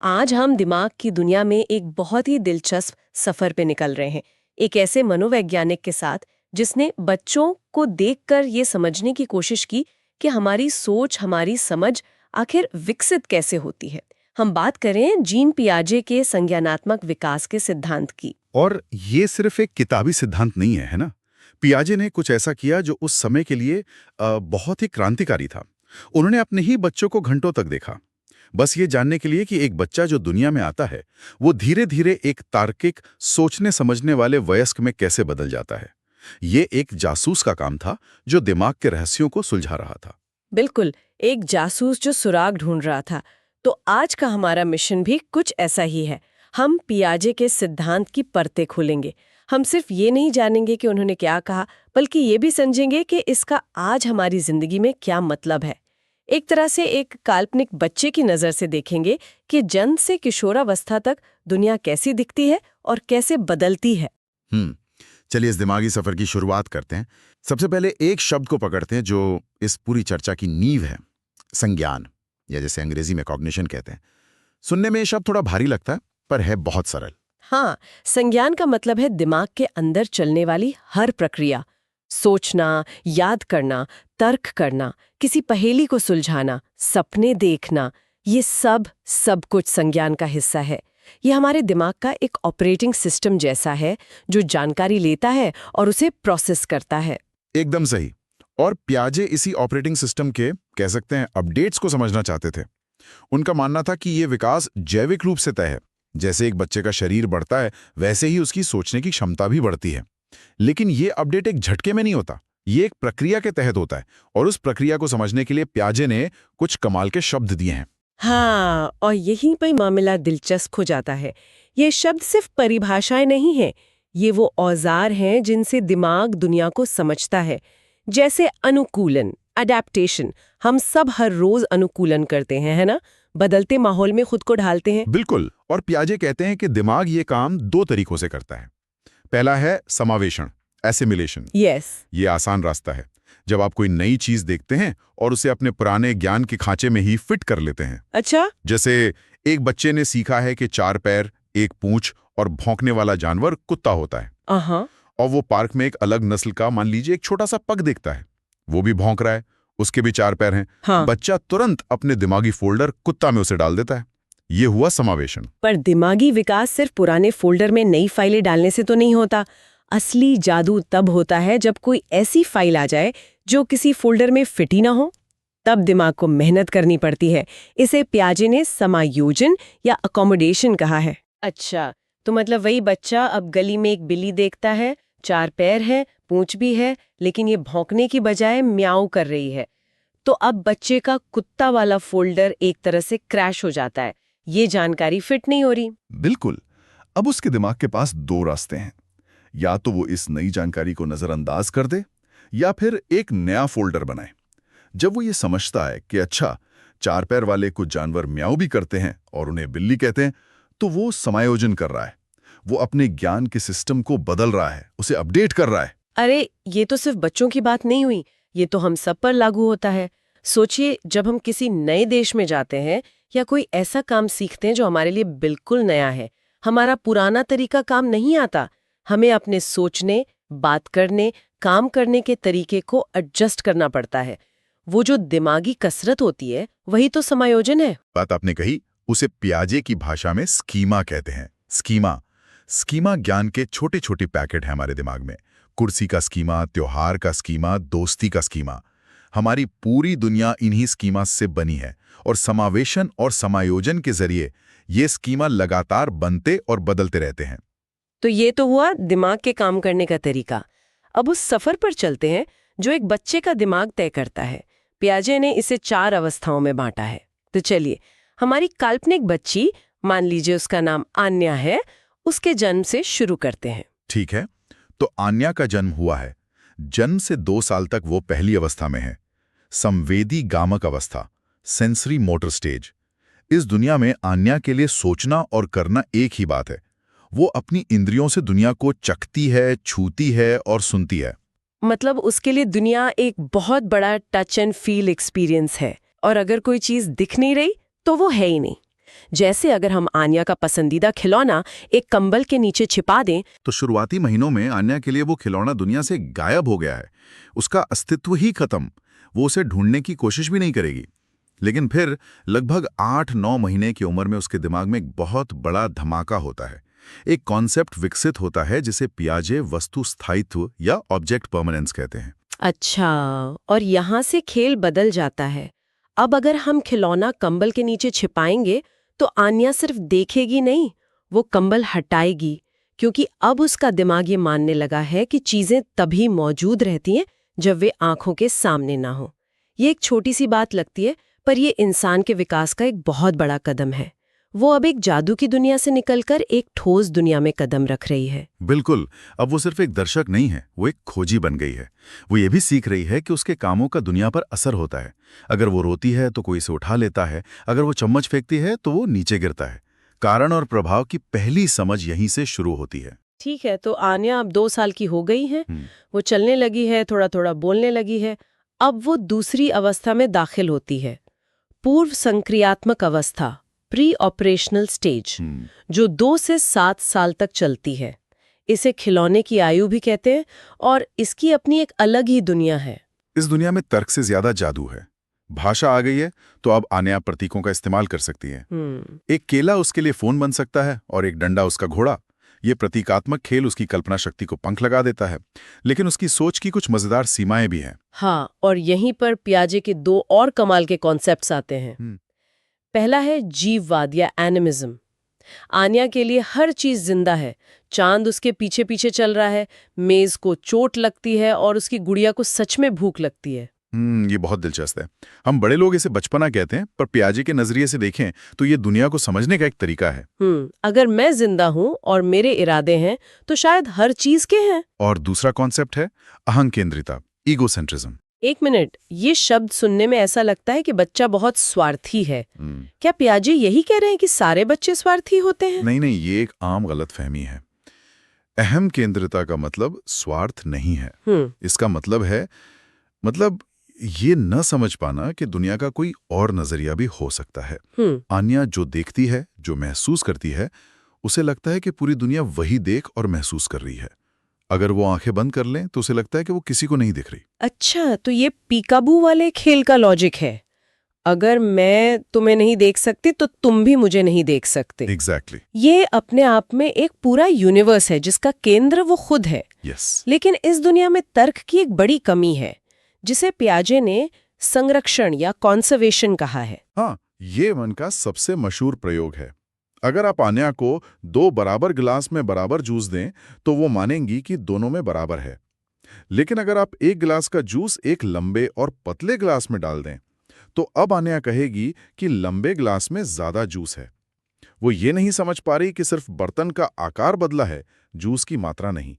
आज हम दिमाग की दुनिया में एक बहुत ही दिलचस्प सफर पे निकल रहे हैं। एक ऐसे मनोवैज्ञानिक के साथ जिसने बच्चों को देखकर ये समझने की कोशिश की कि हमारी सोच, हमारी समझ आखिर विकसित कैसे होती है। हम बात करें जीन पियाजे के संज्ञानात्मक विकास के सिद्धांत की। और ये सिर्फ एक किताबी सिद्धांत नहीं है ना। पियाजे ने कुछ ऐसा किया जो उस समय के लिए बहुत ही क्रांतिकारी था। उन्होंने अपने ही बच्चों को घंटों तक देखा, बस ये जानने के लिए कि एक बच्चा जो दुनिया में आता है वो धीरे धीरे एक तार्किक, सोचने समझने वाले वयस्क में कैसे बदल जाता है। ये एक जासूस का काम था जो दिमाग के रहस्यों को सुलझा रहा था। बिल्कुल, एक जासूस जो सुराग ढूंढ रहा था। तो आज का हमारा मिशन भी कुछ ऐसा ही है। हम पियाजे के सिद्धांत की परतें खोलेंगे। हम सिर्फ ये नहीं जानेंगे कि उन्होंने क्या कहा, बल्कि ये भी समझेंगे कि इसका आज हमारी जिंदगी में क्या मतलब है। एक तरह से एक काल्पनिक बच्चे की नज़र से देखेंगे कि जन्म से किशोरावस्था तक दुनिया कैसी दिखती है और कैसे बदलती है। हम्म चलिए इस दिमागी सफर की शुरुआत करते हैं। सबसे पहले एक शब्द को पकड़ते हैं जो इस पूरी चर्चा की नींव है, संज्ञान, या जैसे अंग्रेजी में कॉग्निशन कहते हैं। सुनने में ये शब्द थोड़ा भारी लगता है, पर है बहुत सरल। हाँ, संज्ञान का मतलब है दिमाग के अंदर चलने वाली हर प्रक्रिया। सोचना, याद करना, तर्क करना, किसी पहेली को सुलझाना, सपने देखना, ये सब कुछ संज्ञान का हिस्सा है। ये हमारे दिमाग का एक ऑपरेटिंग सिस्टम जैसा है जो जानकारी लेता है और उसे प्रोसेस करता है। एकदम सही। और पियाजे इसी ऑपरेटिंग सिस्टम के, कह सकते हैं, अपडेट्स को समझना चाहते थे। उनका मानना था कि ये विकास जैविक रूप से तय है। जैसे एक बच्चे का शरीर बढ़ता है, वैसे ही उसकी सोचने की क्षमता भी बढ़ती है। लेकिन ये अपडेट एक झटके में नहीं होता, ये एक प्रक्रिया के तहत होता है। और उस प्रक्रिया को समझने के लिए पियाजे ने कुछ कमाल के शब्द दिए हैं। हाँ, और यहीं पर मामला दिलचस्प हो जाता है। ये शब्द सिर्फ परिभाषाएं नहीं हैं, ये वो औजार हैं जिनसे दिमाग दुनिया को समझता है। जैसे अनुकूलन, अडेप्टेशन। हम सब हर रोज अनुकूलन करते हैं, है ना? बदलते माहौल में खुद को ढालते हैं। बिल्कुल। और पियाजे कहते हैं कि दिमाग ये काम दो तरीकों से करता है। पहला है समावेशन, एसिमिलेशन। यस। ये आसान रास्ता है, जब आप कोई नई चीज देखते हैं और उसे अपने पुराने ज्ञान के खांचे में ही फिट कर लेते हैं। अच्छा। जैसे एक बच्चे ने सीखा है कि 4 पैर, एक पूंछ और भौंकने वाला जानवर कुत्ता होता है। और वो पार्क में एक अलग नस्ल का, मान लीजिए, एक छोटा सा पग देखता है। वो भी भौंक रहा है, उसके भी 4 पैर हैं। हाँ। बच्चा तुरंत अपने दिमागी फोल्डर कुत्ता में उसे डाल देता है। ये हुआ समावेशन। पर दिमागी विकास सिर्फ पुराने फोल्डर में नई फाइलें डालने से तो नहीं होता। असली जादू तब होता है जब कोई ऐसी फाइल आ जाए जो किसी फोल्डर में फिट ही ना हो। तब दिमाग को मेहनत करनी पड़ती है। इसे पियाजे ने समायोजन या अकोमोडेशन कहा है। अच्छा, तो मतलब वही बच्चा अब गली में एक बिल्ली देखता है, 4 पैर है, पूंछ भी है, लेकिन ये भौंकने की बजाय म्याऊ कर रही है। तो अब बच्चे का कुत्ता वाला फोल्डर एक तरह से क्रैश हो जाता है। ये जानकारी फिट नहीं हो रही। बिल्कुल। अब उसके दिमाग के पास 2 रास्ते हैं। या तो वो इस नई जानकारी को नजरअंदाज कर दे, या फिर एक नया फोल्डर बनाए। जब वो ये समझता है कि अच्छा, 4 पैर वाले कुछ जानवर म्याऊ भी करते हैं और उन्हें बिल्ली कहते हैं, तो वो समायोजन कर रहा है। वो अपने ज्ञान के सिस्टम को बदल रहा है, उसे अपडेट कर रहा है। अरे, ये तो सिर्फ बच्चों की बात नहीं हुई, ये तो हम सब पर लागू होता है। सोचिए, जब हम किसी नए देश में जाते हैं या कोई ऐसा काम सीखते हैं जो हमारे लिए बिल्कुल नया है, हमारा पुराना तरीका काम नहीं आता। हमें अपने सोचने, बात करने, काम करने के तरीके को एडजस्ट करना पड़ता है। वो जो दिमागी कसरत होती है, वही तो समायोजन है। बात आपने कही, उसे पियाजे की भाषा में स्कीमा कहते हैं। स्कीमा ज्ञान के छोटे छोटे पैकेट हैं हमारे दिमाग में। कुर्सी का स्कीमा, त्योहार का स्कीमा, दोस्ती का स्कीमा। हमारी पूरी दुनिया इन्हीं स्कीमा से बनी है। और समावेशन और समायोजन के जरिए ये स्कीमा लगातार बनते और बदलते रहते हैं। तो ये तो हुआ दिमाग के काम करने का तरीका। अब उस सफर पर चलते हैं जो एक बच्चे का दिमाग तय करता है। पियाजे ने इसे 4 अवस्थाओं में बांटा है। तो चलिए, हमारी काल्पनिक बच्ची, मान लीजिए उसका नाम आन्या है, उसके जन्म से शुरू करते हैं। ठीक है, तो आन्या का जन्म हुआ है। जन्म से 2 साल तक वो पहली अवस्था में है, संवेदी गामक अवस्था, सेंसरी मोटर स्टेज। इस दुनिया में आन्या के लिए सोचना और करना एक ही बात है। वो अपनी इंद्रियों से दुनिया को चखती है, छूती है और सुनती है। मतलब उसके लिए दुनिया एक बहुत बड़ा टच एंड फील एक्सपीरियंस है, और अगर कोई चीज दिख नहीं रही तो वो है ही नहीं। जैसे अगर हम आन्या का पसंदीदा खिलौना एक कंबल के नीचे छिपा दें, तो शुरुआती महीनों में आन्या के लिए वो खिलौना दुनिया से गायब हो गया है, उसका अस्तित्व ही खत्म। वो उसे ढूंढने की कोशिश भी नहीं करेगी। लेकिन फिर लगभग 8-9 महीने की उम्र में उसके दिमाग में एक बहुत बड़ा धमाका होता है। एक कॉन्सेप्ट विकसित होता है जिसे पियाजे वस्तु स्थायित्व या ऑब्जेक्ट परमानेंस कहते हैं। अच्छा, और यहाँ से खेल बदल जाता है। अब अगर हम खिलौना कंबल के नीचे छिपाएंगे तो आन्या सिर्फ देखेगी नहीं, वो कंबल हटाएगी, क्योंकि अब उसका दिमाग ये मानने लगा है कि चीजें तभी मौजूद रहती हैं जब वे आंखों के सामने ना हो। ये एक छोटी सी बात लगती है, पर ये इंसान के विकास का एक बहुत बड़ा कदम है। वो अब एक जादू की दुनिया से निकलकर एक ठोस दुनिया में कदम रख रही है। बिल्कुल, अब वो सिर्फ एक दर्शक नहीं है, वो एक खोजी बन गई है। वो ये भी सीख रही है कि उसके कामों का दुनिया पर असर होता है। अगर वो रोती है तो कोई इसे उठा लेता है, अगर वो चम्मच फेंकती है तो वो नीचे गिरता है। कारण और प्रभाव की पहली समझ यहीं से शुरू होती है। ठीक है, तो आन्या अब 2 साल की हो गई है, वो चलने लगी है, थोड़ा थोड़ा बोलने लगी है। अब वो दूसरी अवस्था में दाखिल होती है, पूर्व संक्रियात्मक अवस्था, प्री ऑपरेशनल स्टेज, जो 2 से 7 साल तक चलती है। इसे खिलौने की आयु भी कहते हैं और इसकी अपनी एक अलग ही दुनिया है। इस दुनिया में तर्क से ज्यादा जादू है। भाषा आ गई है तो अब आन्या प्रतीकों का इस्तेमाल कर सकती है। एक केला उसके लिए फोन बन सकता है और एक डंडा उसका घोड़ा। ये प्रतीकात्मक खेल उसकी कल्पना शक्ति को पंख लगा देता है, लेकिन उसकी सोच की कुछ मजेदार सीमाएं भी हैं। हाँ, और यहीं पर पियाजे के 2 और कमाल के कॉन्सेप्ट्स आते हैं। पहला है जीववाद या एनिमिज्म। आन्या के लिए हर चीज जिंदा है। चांद उसके पीछे पीछे चल रहा है, मेज को चोट लगती है और उसकी गुड़िया को सच में भूख लगती है। ये बहुत दिलचस्प है। हम बड़े लोग इसे बचपना कहते हैं, पर पियाजे के नजरिए से देखें तो ये दुनिया को समझने का एक तरीका है। अगर मैं जिंदा हूँ और मेरे इरादे हैं तो शायद हर चीज के हैं। और दूसरा कॉन्सेप्ट है अहंकेंद्रिता, ईगोसेंट्रिज्म। एक मिनट, ये शब्द सुनने में ऐसा लगता है कि बच्चा बहुत स्वार्थी है। क्या पियाजे यही कह रहे हैं कि सारे बच्चे स्वार्थी होते हैं? नहीं, ये एक आम गलतफहमी है। अहम केंद्रिता का मतलब स्वार्थ नहीं है। इसका मतलब है ये न समझ पाना कि दुनिया का कोई और नजरिया भी हो सकता है। आन्या जो देखती है, जो महसूस करती है, उसे लगता है कि पूरी दुनिया वही देख और महसूस कर रही है। अगर वो आंखें बंद कर लें तो उसे लगता है कि वो किसी को नहीं दिख रही। अच्छा, तो ये पीकाबू वाले खेल का लॉजिक है। अगर मैं तुम्हें नहीं देख सकती तो तुम भी मुझे नहीं देख सकते। एग्जैक्टली। ये अपने आप में एक पूरा यूनिवर्स है जिसका केंद्र वो खुद है। लेकिन इस दुनिया में तर्क की एक बड़ी कमी है, जिसे पियाजे ने संरक्षण या कॉन्जर्वेशन कहा है। हाँ, ये मन का सबसे मशहूर प्रयोग है। अगर आप आन्या को 2 बराबर गिलास में बराबर जूस दें तो वो मानेंगी कि दोनों में बराबर है। लेकिन अगर आप एक गिलास का जूस एक लंबे और पतले गिलास में डाल दें तो अब आन्या कहेगी कि लंबे गिलास में ज्यादा जूस है। वो ये नहीं समझ पा रही कि सिर्फ बर्तन का आकार बदला है, जूस की मात्रा नहीं।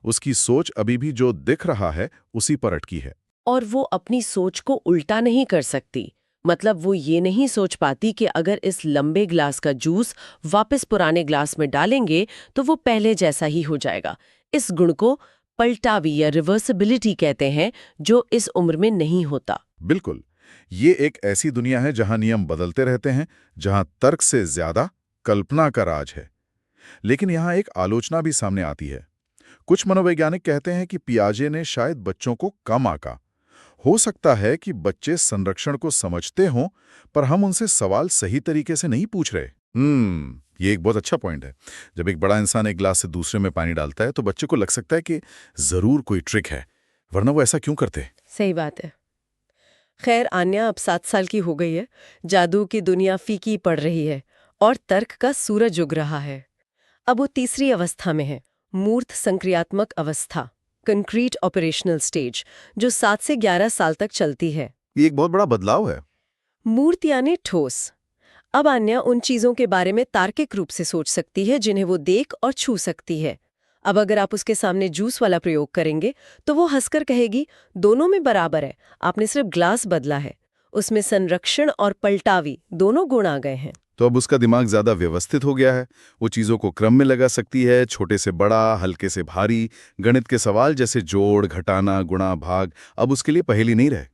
उसकी सोच अभी भी जो दिख रहा है उसी पर अटकी है। और वो अपनी सोच को उल्टा नहीं कर सकती। मतलब वो ये नहीं सोच पाती कि अगर इस लंबे ग्लास का जूस वापस पुराने ग्लास में डालेंगे तो वो पहले जैसा ही हो जाएगा। इस गुण को पलटावी या रिवर्सिबिलिटी कहते हैं, जो इस उम्र में नहीं होता। बिल्कुल, ये एक ऐसी दुनिया है जहां नियम बदलते रहते हैं, जहां तर्क से ज्यादा कल्पना का राज है। लेकिन यहां एक आलोचना भी सामने आती है। कुछ मनोवैज्ञानिक कहते हैं कि पियाजे ने शायद बच्चों को कम आंका। हो सकता है कि बच्चे संरक्षण को समझते हों, पर हम उनसे सवाल सही तरीके से नहीं पूछ रहे। ये एक बहुत अच्छा पॉइंट है। जब एक बड़ा इंसान एक ग्लास से दूसरे में पानी डालता है तो बच्चे को लग सकता है कि जरूर कोई ट्रिक है, वरना वो ऐसा क्यों करते? सही बात है। खैर, आन्या अब 7 साल की हो गई है। जादू की दुनिया फीकी पड़ रही है और तर्क का सूरज उग रहा है। अब वो तीसरी अवस्था में है, मूर्त संक्रियात्मक अवस्था, कंक्रीट ऑपरेशनल स्टेज, जो 7 से 11 साल तक चलती है। ये एक बहुत बड़ा बदलाव है। मूर्त यानी ठोस। अब आन्या उन चीजों के बारे में तार्किक रूप से सोच सकती है जिन्हें वो देख और छू सकती है। अब अगर आप उसके सामने जूस वाला प्रयोग करेंगे तो वो हंसकर कहेगी, दोनों में बराबर है, आपने सिर्फ ग्लास बदला है। उसमें संरक्षण और पलटावी दोनों गुण आ गए हैं। तो अब उसका दिमाग ज्यादा व्यवस्थित हो गया है। वो चीजों को क्रम में लगा सकती है, छोटे से बड़ा, हल्के से भारी। गणित के सवाल जैसे जोड़, घटाना, गुणा, भाग अब उसके लिए पहेली नहीं रहे।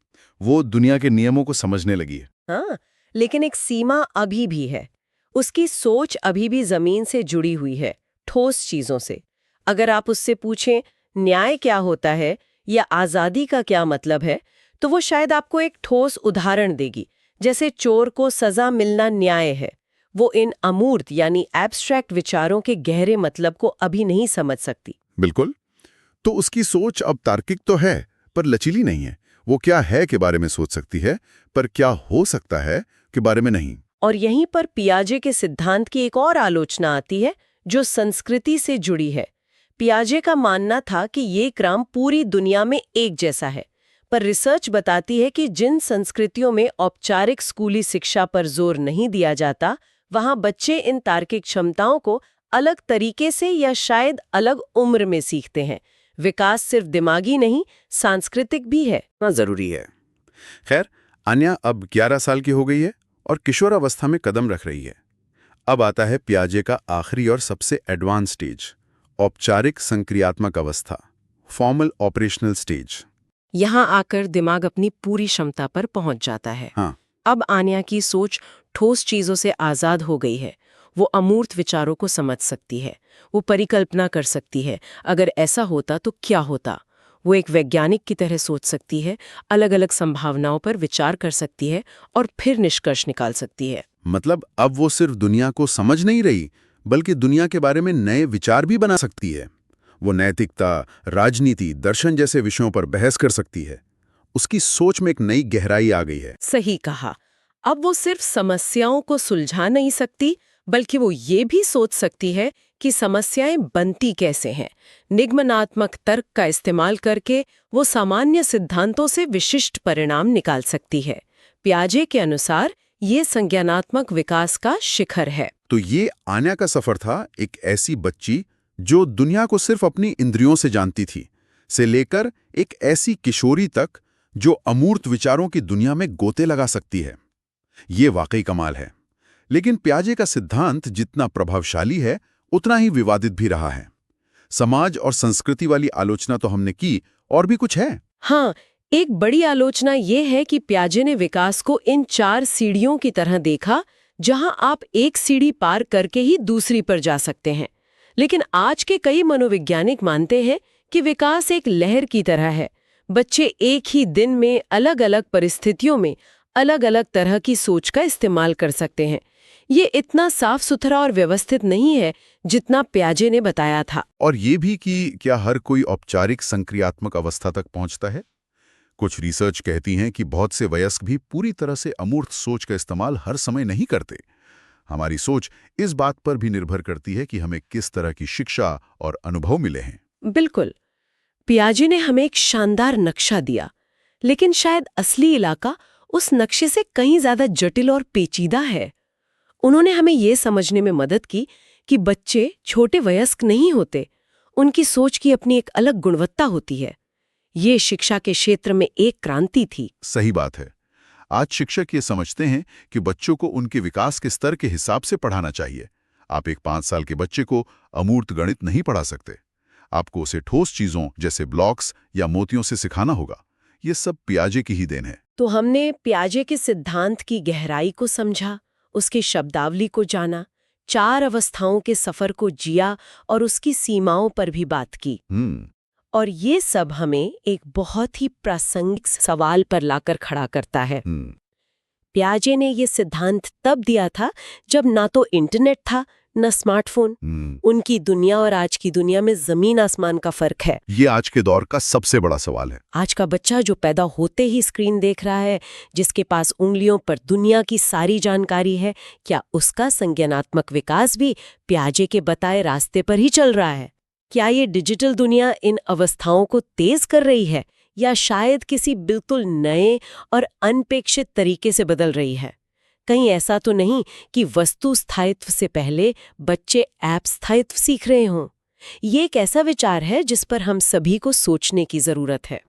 वो दुनिया के नियमों को समझने लगी है। हाँ, लेकिन एक सीमा अभी भी है। उसकी सोच अभी भी जमीन से जुड़ी हुई है, ठोस चीजों से। अगर आप उससे पूछें न्याय क्या होता है या आजादी का क्या मतलब है, तो वो शायद आपको एक ठोस उदाहरण देगी, जैसे चोर को सजा मिलना न्याय है। वो इन अमूर्त यानी एब्स्ट्रैक्ट विचारों के गहरे मतलब को अभी नहीं समझ सकती। बिल्कुल। तो उसकी सोच अब तार्किक तो है, पर लचीली नहीं है। वो क्या है के बारे में सोच सकती है, पर क्या हो सकता है के बारे में नहीं। और यहीं पर पियाजे के सिद्धांत की एक और आलोचना आती है, जो संस्कृति से जुड़ी है। पियाजे का मानना था कि ये क्रम पूरी दुनिया में एक जैसा है, पर रिसर्च बताती है कि जिन संस्कृतियों में औपचारिक स्कूली शिक्षा पर जोर नहीं दिया जाता, वहां बच्चे इन तार्किक क्षमताओं को अलग तरीके से या शायद अलग उम्र में सीखते हैं। विकास सिर्फ दिमागी नहीं, सांस्कृतिक भी है। ना जरूरी है। खैर, आन्या अब 11 साल की हो गई है और किशोरावस्था में कदम रख रही है। अब आता है पियाजे का आखिरी और सबसे एडवांस स्टेज, औपचारिक संक्रियात्मक अवस्था, फॉर्मल ऑपरेशनल स्टेज। यहाँ आकर दिमाग अपनी पूरी क्षमता पर पहुंच जाता है। हाँ। अब आन्या की सोच ठोस चीजों से आजाद हो गई है। वो अमूर्त विचारों को समझ सकती है, वो परिकल्पना कर सकती है, अगर ऐसा होता तो क्या होता। वो एक वैज्ञानिक की तरह सोच सकती है, अलग अलग संभावनाओं पर विचार कर सकती है और फिर निष्कर्ष निकाल सकती है। मतलब अब वो सिर्फ दुनिया को समझ नहीं रही, बल्कि दुनिया के बारे में नए विचार भी बना सकती है। वो नैतिकता, राजनीति, दर्शन जैसे विषयों पर बहस कर सकती है। उसकी सोच में एक नई गहराई आ गई है। सही कहा। अब वो सिर्फ समस्याओं को सुलझा नहीं सकती, बल्कि वो ये भी सोच सकती है कि समस्याएं बनती कैसे हैं। निगमनात्मक तर्क का इस्तेमाल करके वो सामान्य सिद्धांतों से विशिष्ट परिणाम निकाल सकती है। पियाजे के अनुसार ये संज्ञानात्मक विकास का शिखर है। तो ये आन्या का सफर था, एक ऐसी बच्ची जो दुनिया को सिर्फ अपनी इंद्रियों से जानती थी, से लेकर एक ऐसी किशोरी तक जो अमूर्त विचारों की दुनिया में गोते लगा सकती है। ये वाकई कमाल है। लेकिन पियाजे का सिद्धांत जितना प्रभावशाली है, उतना ही विवादित भी रहा है। समाज और संस्कृति वाली आलोचना तो हमने की, और भी कुछ है? हाँ, एक बड़ी आलोचना ये है कि पियाजे ने विकास को इन 4 सीढ़ियों की तरह देखा, जहां आप एक सीढ़ी पार करके ही दूसरी पर जा सकते हैं। लेकिन आज के कई मनोवैज्ञानिक मानते हैं कि विकास एक लहर की तरह है। बच्चे एक ही दिन में अलग अलग परिस्थितियों में अलग अलग तरह की सोच का इस्तेमाल कर सकते हैं। ये इतना साफ सुथरा और व्यवस्थित नहीं है जितना पियाजे ने बताया था। और ये भी कि क्या हर कोई औपचारिक संक्रियात्मक अवस्था तक पहुंचता है? कुछ रिसर्च कहती हैं कि बहुत से वयस्क भी पूरी तरह से अमूर्त सोच का इस्तेमाल हर समय नहीं करते। हमारी सोच इस बात पर भी निर्भर करती है कि हमें किस तरह की शिक्षा और अनुभव मिले हैं। बिल्कुल। पियाजे ने हमें एक शानदार नक्शा दिया, लेकिन शायद असली इलाका उस नक्शे से कहीं ज्यादा जटिल और पेचीदा है। उन्होंने हमें ये समझने में मदद की कि बच्चे छोटे वयस्क नहीं होते, उनकी सोच की अपनी एक अलग गुणवत्ता होती है। ये शिक्षा के क्षेत्र में एक क्रांति थी। सही बात है। आज शिक्षक ये समझते हैं कि बच्चों को उनके विकास के स्तर के हिसाब से पढ़ाना चाहिए। आप एक 5 साल के बच्चे को अमूर्त गणित नहीं पढ़ा सकते। आपको उसे ठोस चीजों जैसे ब्लॉक्स या मोतियों से सिखाना होगा। ये सब पियाजे की ही देन है। तो हमने पियाजे के सिद्धांत की गहराई को समझा, उसकी शब्दावली को जाना, 4 अवस्थाओं के सफर को जिया और उसकी सीमाओं पर भी बात की। और ये सब हमें एक बहुत ही प्रासंगिक सवाल पर लाकर खड़ा करता है। पियाजे ने ये सिद्धांत तब दिया था जब ना तो इंटरनेट था, न स्मार्टफोन। उनकी दुनिया और आज की दुनिया में जमीन आसमान का फर्क है। ये आज के दौर का सबसे बड़ा सवाल है। आज का बच्चा जो पैदा होते ही स्क्रीन देख रहा है, जिसके पास उंगलियों पर दुनिया की सारी जानकारी है, क्या उसका संज्ञानात्मक विकास भी पियाजे के बताए रास्ते पर ही चल रहा है? क्या ये डिजिटल दुनिया इन अवस्थाओं को तेज कर रही है, या शायद किसी बिल्कुल नए और अनपेक्षित तरीके से बदल रही है? कहीं ऐसा तो नहीं कि वस्तु स्थायित्व से पहले बच्चे ऐप स्थायित्व सीख रहे हों? ये एक ऐसा विचार है जिस पर हम सभी को सोचने की जरूरत है।